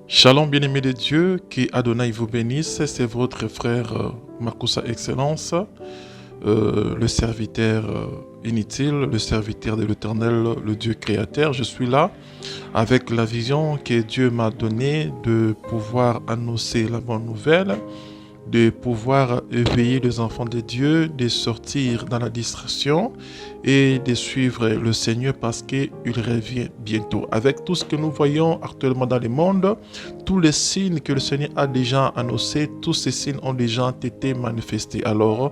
Shalom bien-aimés de Dieu, que Adonai vous bénisse, c'est votre frère Makusa Excellence, le serviteur inutile, le serviteur de l'Éternel, le Dieu créateur. Je suis là avec la vision que Dieu m'a donnée de pouvoir annoncer la bonne nouvelle, de pouvoir éveiller les enfants de Dieu, de sortir dans la distraction et de suivre le Seigneur parce qu'il revient bientôt. Avec tout ce que nous voyons actuellement dans le monde, tous les signes que le Seigneur a déjà annoncés, tous ces signes ont déjà été manifestés. Alors,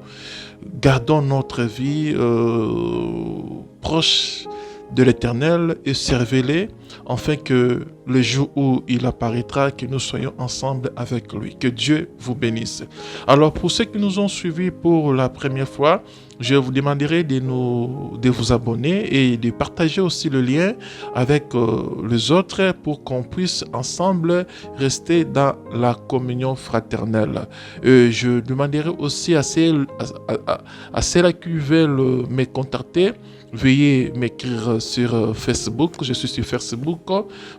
gardons notre vie proche de l'Éternel et servez-les, afin que le jour où il apparaîtra, que nous soyons ensemble avec lui. Que Dieu vous bénisse. Alors, pour ceux qui nous ont suivis pour la première fois, je vous demanderai de vous abonner et de partager aussi le lien avec les autres pour qu'on puisse ensemble rester dans la communion fraternelle. Je demanderai aussi à celles qui veulent me contacter, veuillez m'écrire sur Facebook. Je suis sur Facebook,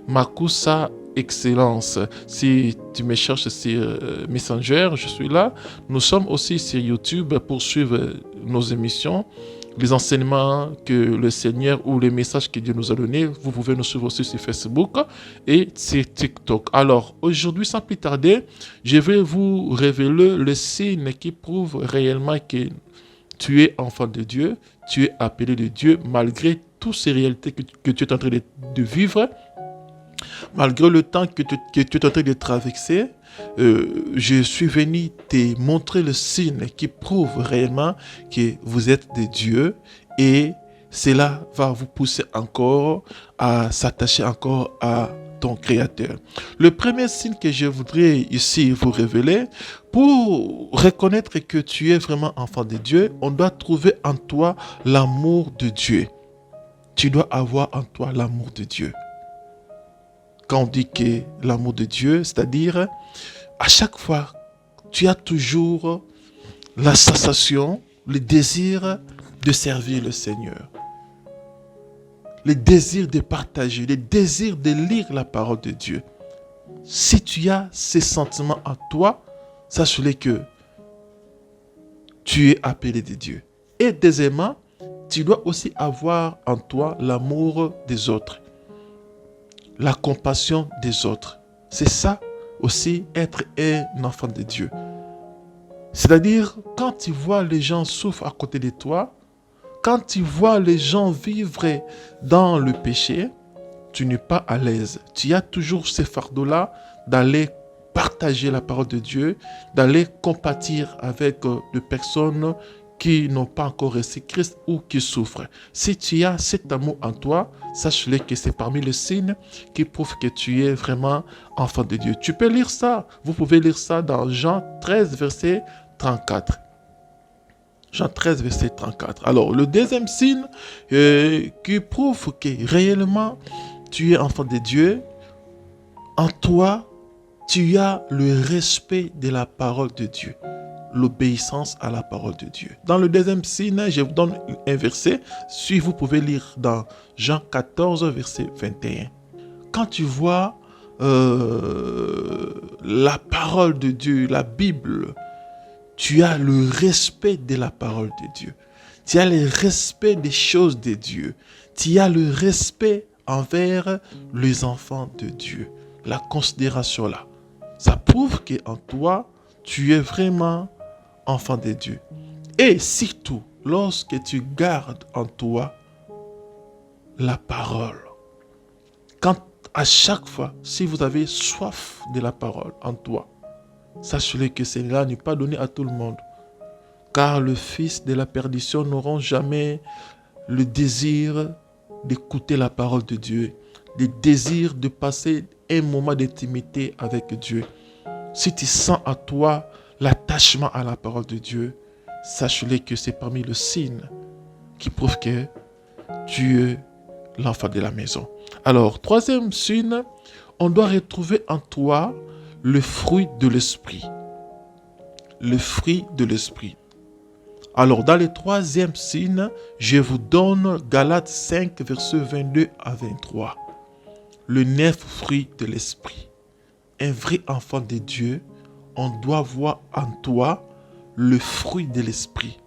Makusa Excellence. Si tu me cherches sur Messenger, je suis là. Nous sommes aussi sur YouTube pour suivre nos émissions, les enseignements que le Seigneur ou les messages que Dieu nous a donnés. Vous pouvez nous suivre aussi sur Facebook et sur TikTok. Alors, aujourd'hui, sans plus tarder, je vais vous révéler le signe qui prouve réellement que tu es enfant de Dieu, tu es appelé de Dieu, malgré toutes ces réalités que tu es en train de vivre, malgré le temps que tu es en train de traverser. Je suis venu te montrer le signe qui prouve réellement que vous êtes de Dieu, et cela va vous pousser encore à s'attacher encore à ton Créateur. Le premier signe que je voudrais ici vous révéler, pour reconnaître que tu es vraiment enfant de Dieu, on doit trouver en toi l'amour de Dieu. Tu dois avoir en toi l'amour de Dieu. Quand on dit que l'amour de Dieu, c'est-à-dire à chaque fois, tu as toujours la sensation, le désir de servir le Seigneur, le désir de partager, le désir de lire la parole de Dieu. Si tu as ces sentiments en toi, sache-le que tu es appelé de Dieu. Et deuxièmement, tu dois aussi avoir en toi l'amour des autres, la compassion des autres. C'est ça aussi être un enfant de Dieu. C'est-à-dire, quand tu vois les gens souffrir à côté de toi, quand tu vois les gens vivre dans le péché, tu n'es pas à l'aise. Tu as toujours ce fardeau-là d'aller partager la parole de Dieu, d'aller compatir avec des personnes qui n'ont pas encore reçu Christ ou qui souffrent. Si tu as cet amour en toi, sache-le que c'est parmi les signes qui prouvent que tu es vraiment enfant de Dieu. Tu peux lire ça. Vous pouvez lire ça dans Jean 13, verset 34. Jean 13, verset 34. Alors, le deuxième signe qui prouve que réellement tu es enfant de Dieu, en toi, tu as le respect de la parole de Dieu, l'obéissance à la parole de Dieu. Dans le deuxième signe, je vous donne un verset, si vous pouvez lire dans Jean 14, verset 21. Quand tu vois la parole de Dieu, la Bible, tu as le respect de la parole de Dieu. Tu as le respect des choses de Dieu. Tu as le respect envers les enfants de Dieu. La considération là. Ça prouve qu'en toi, tu es vraiment enfant de Dieu. Et surtout, lorsque tu gardes en toi la parole. Quand à chaque fois, si vous avez soif de la parole en toi, sachez que cela n'est pas donné à tout le monde. Car le fils de la perdition n'aura jamais le désir d'écouter la parole de Dieu, le désir de passer un moment d'intimité avec Dieu. Si tu sens à toi l'attachement à la parole de Dieu, sache-le que c'est parmi les signes qui prouvent que tu es l'enfant de la maison. Alors, troisième signe, on doit retrouver en toi le fruit de l'esprit. Le fruit de l'esprit. Alors, dans le troisième signe, je vous donne Galates 5, versets 22 à 23. Le 9 fruit de l'esprit. un vrai enfant de Dieu, on doit voir en toi le fruit de l'esprit.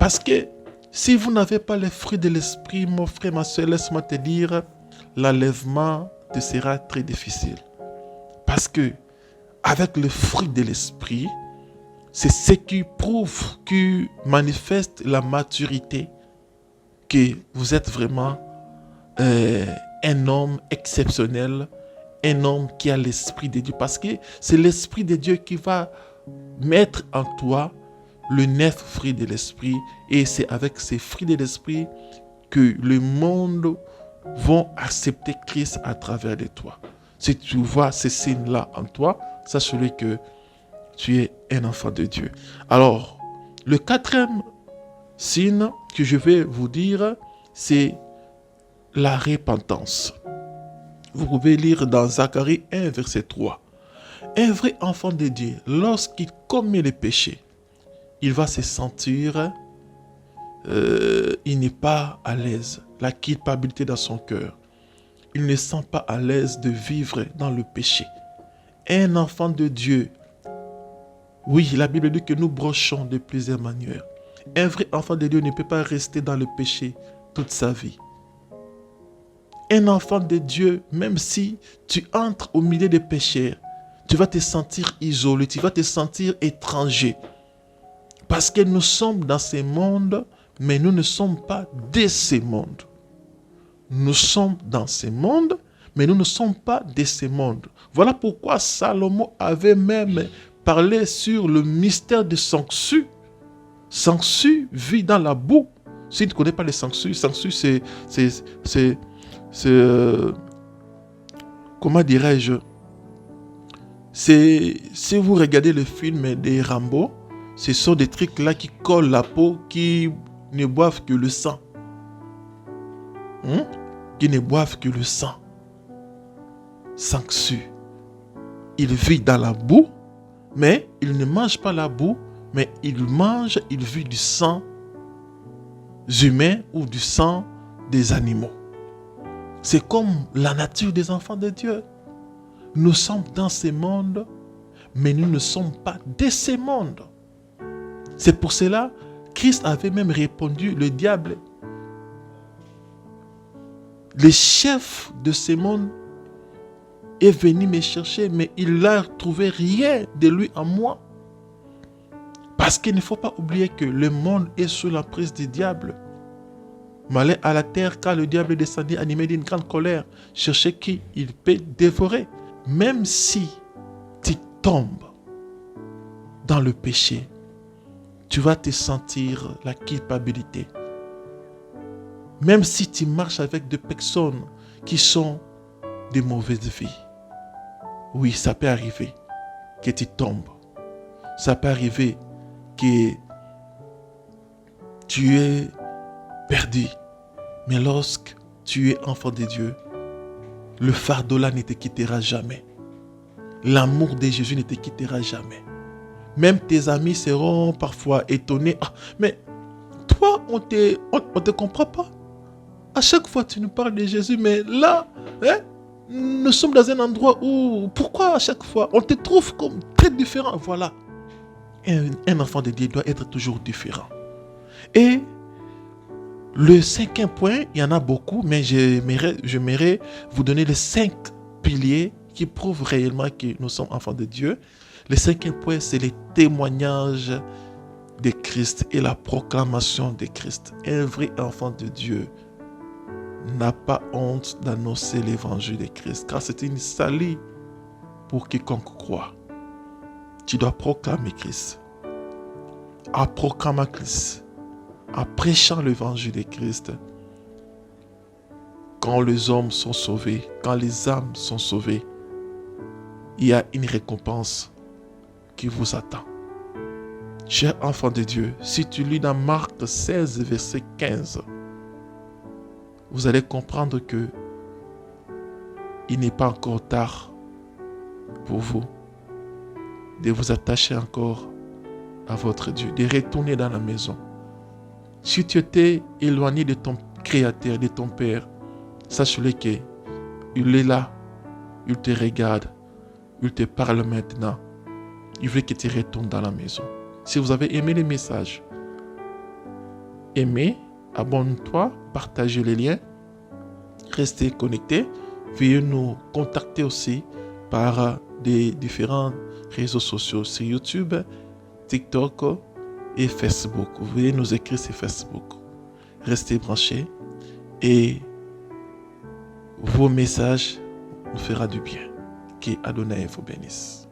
Parce que si vous n'avez pas le fruit de l'esprit, mon frère, ma soeur, laisse-moi te dire, l'enlèvement te sera très difficile. Parce que avec le fruit de l'esprit, c'est ce qui prouve, qui manifeste la maturité, que vous êtes vraiment un homme exceptionnel, un homme qui a l'esprit de Dieu. Parce que c'est l'esprit de Dieu qui va mettre en toi le 9 fruits de l'esprit. Et c'est avec ces fruits de l'esprit que le monde va accepter Christ à travers de toi. Si tu vois ces signes-là en toi, sache-le que tu es un enfant de Dieu. Alors, le 4e signe que je vais vous dire, c'est la repentance. Vous pouvez lire dans Zacharie 1, verset 3. Un vrai enfant de Dieu, lorsqu'il commet le péché, il va se sentir, il n'est pas à l'aise, la culpabilité dans son cœur. Il ne sent pas à l'aise de vivre dans le péché. Un enfant de Dieu, oui, la Bible dit que nous brochons de plusieurs manières. Un vrai enfant de Dieu ne peut pas rester dans le péché toute sa vie. Un enfant de Dieu, même si tu entres au milieu des pécheurs, tu vas te sentir isolé, tu vas te sentir étranger. Parce que nous sommes dans ce monde, mais nous ne sommes pas de ce monde. Nous sommes dans ce monde, mais nous ne sommes pas de ce monde. Voilà pourquoi Salomon avait même parlé sur le mystère de Sangsue. Sangsue vit dans la boue. Si tu ne connais pas les Sangsue, c'est comment dirais-je, si vous regardez le film des Rambo, ce sont des trucs là qui collent la peau, qui ne boivent que le sang. Qui ne boivent que le sang. Sangsue. Il vit dans la boue, mais il ne mange pas la boue, mais il vit du sang humain ou du sang des animaux. C'est comme la nature des enfants de Dieu. Nous sommes dans ce monde, mais nous ne sommes pas de ce monde. C'est pour cela que Christ avait même répondu, le diable, le chef de ce monde est venu me chercher, mais il n'a trouvé rien de lui en moi. Parce qu'il ne faut pas oublier que le monde est sous l'emprise du diable. Malheur à la terre, car le diable est descendu animé d'une grande colère, chercher qui il peut dévorer. Même si tu tombes dans le péché, tu vas te sentir la culpabilité. Même si tu marches avec des personnes qui sont de mauvaise vie. Oui, ça peut arriver que tu tombes. Ça peut arriver que tu es perdu. Mais lorsque tu es enfant de Dieu, le fardeau là ne te quittera jamais. L'amour de Jésus ne te quittera jamais. Même tes amis seront parfois étonnés. Ah, mais toi, on te comprend pas. À chaque fois, tu nous parles de Jésus, mais là, nous sommes dans un endroit où, pourquoi à chaque fois, on te trouve comme très différent. Voilà. Un enfant de Dieu doit être toujours différent. Et le 5e point, il y en a beaucoup, mais j'aimerais vous donner les 5 piliers qui prouvent réellement que nous sommes enfants de Dieu. Le 5e point, c'est le témoignage de Christ et la proclamation de Christ. Un vrai enfant de Dieu n'a pas honte d'annoncer l'évangile de Christ, car c'est une salut pour quiconque croit. Tu dois proclamer Christ. En proclamant Christ, en prêchant l'évangile de Christ, quand les hommes sont sauvés, quand les âmes sont sauvées, il y a une récompense qui vous attend. Cher enfant de Dieu, si tu lis dans Marc 16, verset 15, vous allez comprendre que il n'est pas encore tard pour vous de vous attacher encore à votre Dieu, de retourner dans la maison. Si tu étais éloigné de ton Créateur, de ton Père, sache-le qu'il est là, il te regarde, Il te parle maintenant. Il veut que tu retournes dans la maison. Si vous avez aimé les messages, aimez, abonne-toi, partagez les liens, restez connectés. Veuillez nous contacter aussi par des différents réseaux sociaux sur YouTube, TikTok et Facebook. Vous pouvez nous écrire sur Facebook. Restez branchés et vos messages nous feront du bien. Que Adonai vous bénisse.